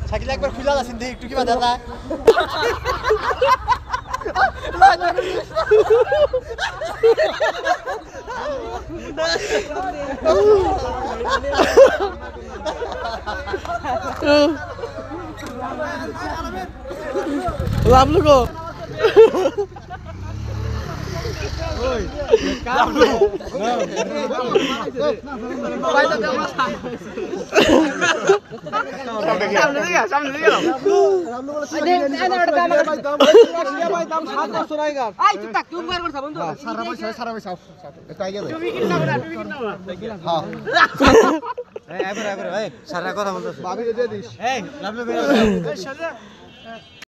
শাকিল একবার খুলে আছেন দেখি একটু কি বাধা যায় লাভলু গো সারা কথা বলতেছ